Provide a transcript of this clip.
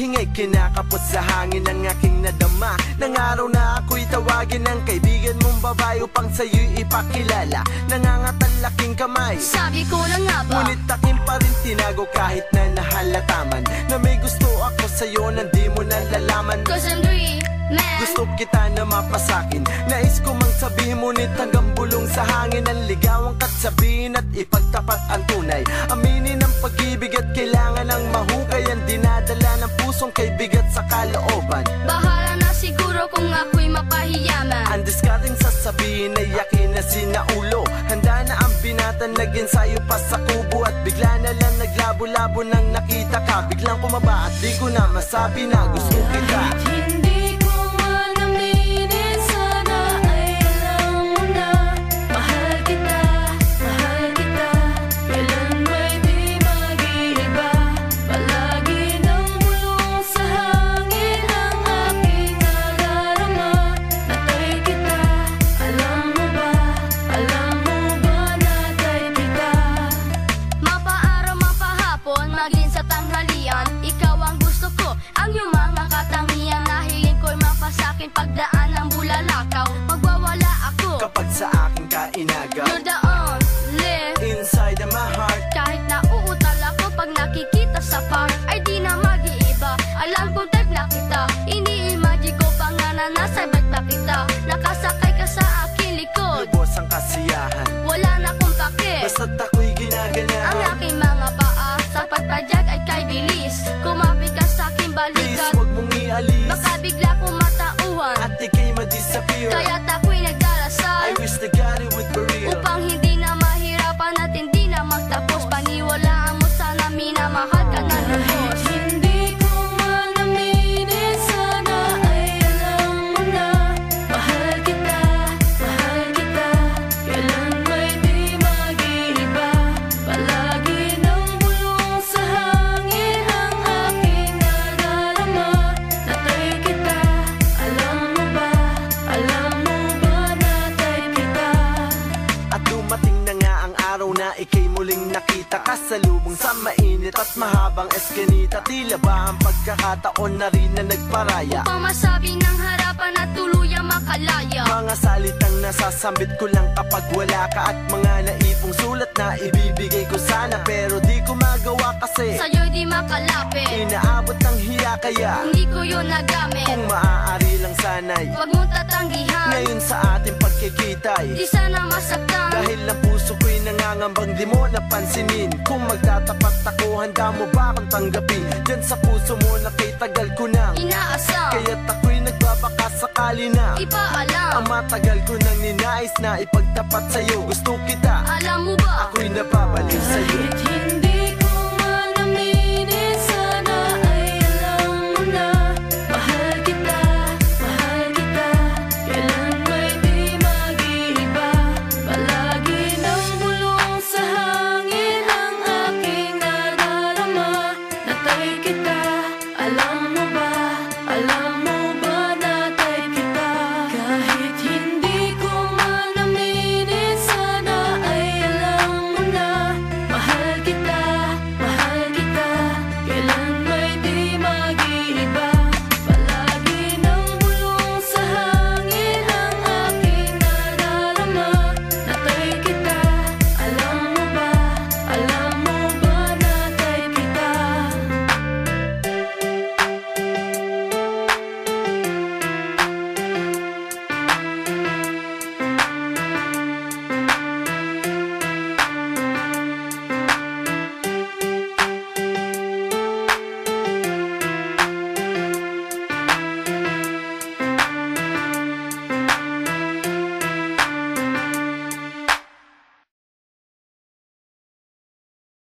ingay kinakapos sa hangin ang aking nadama. Nang araw na ako'y tawagin ng kaibigan mong babae upang sa'yo'y ipakilala. Nangangatal laking kamay, sabi ko na nga ba, ngunit akin pa rin tinago kahit na nahalataman na may gusto ako sa'yo na di mo nalalaman. Cause I'm dreaming, gusto kita na mapasakin. Nais ko mang sabihin ngunit hanggang bulong sa hangin. Ang ligawan ka't sabihin at ipagtapat ang tunay. Aminin ang pag-ibig at kailangan ng mahukay. Ang dinadala ng pusong kay bigat sa kalooban. bahala na siguro kung ako'y mapahiyaman. Ang diskarding sasabihin ay yakin na sinaulo. Handa na ang binata, nag-ensayo pa sa kubo. At bigla na lang naglabo-labo nang nakita ka. Biglang kumaba at di ko na masabi na gusto kita. Hindi ko man aminin, sana ay alam mo na. Mahal kita, kailan may di mag-iiba. Palagi nang bulong sa hangin ang aking nadarama. Natay kita, alam mo ba natay kita. Mapaaraw, mapahapon, maging sa tanghalian, ikaw ang gusto ko, ang iyong mga katangian. Nahiling ko'y mapasakin pagdaan ng bulalakaw. Magwawala ako Kapag sa akin ka inagaw, you're the only inside of my heart. kahit nauutal ako pag nakikita sa park, ay di na mag-iiba. Alam kong type na kita, ini-imagine ko pa nga na nasa bag na kita. Nakasakay ka sa aking likod, Lubos ang kasiyahan, wala na kong pake. basta't ako'y Ang ginaganahan. aking mga paa sa pagpadyag ay kay bilis. Kumapit ka sa aking Please, balikat, huwag mong ialis baka bigla kong matauhan. at ika'y ma-disappear. Kaya't ako'y I nagdarasal wish to God it would be real. upang hindi na mahirapan at hindi na magtapos. Paniwalaan mo sana, minamahal ka na lubos. Hindi ko man aminin, sana ay alam mo na. Mahal kita, kailan may di mag-iiba. Palagi nang bulong sa hangin ang aking nadarama. Natay kita, alam mo ba natay kita. At dumating na nga ang araw na ika'y muling nakita. Kasalubong sa mainit at mahabang eskinita. Tila ba ang pagkakataon na rin na nagparaya? Upang masabi ng harapan at tuluyang makalaya. Mga salitang nasasambit ko lang kapag wala ka. At mga naipong sulat na ibibigay ko sana, pero di ko magawa kasi Sa'yo'y di makalapit, inaabot ng hiya. Kaya hindi ko yun nagamit. kung maaari lang sana'y Huwag mong tatanggihan, ngayon sa ating pagkikita'y di sana masaktan. dahil ang puso ko'y nangangambang di mo napansinin. Kung magtatapat ako, handa mo ba akong tanggapin? Diyan sa puso mo na kay tagal ko nang Inaasam, kaya't ako'y nagbabaka sakali na ang ipaalam. matagal ko nang ninais na ipagtapat sa'yo. Gusto kita, Alam mo ba, ako'y napabalik sa'yo.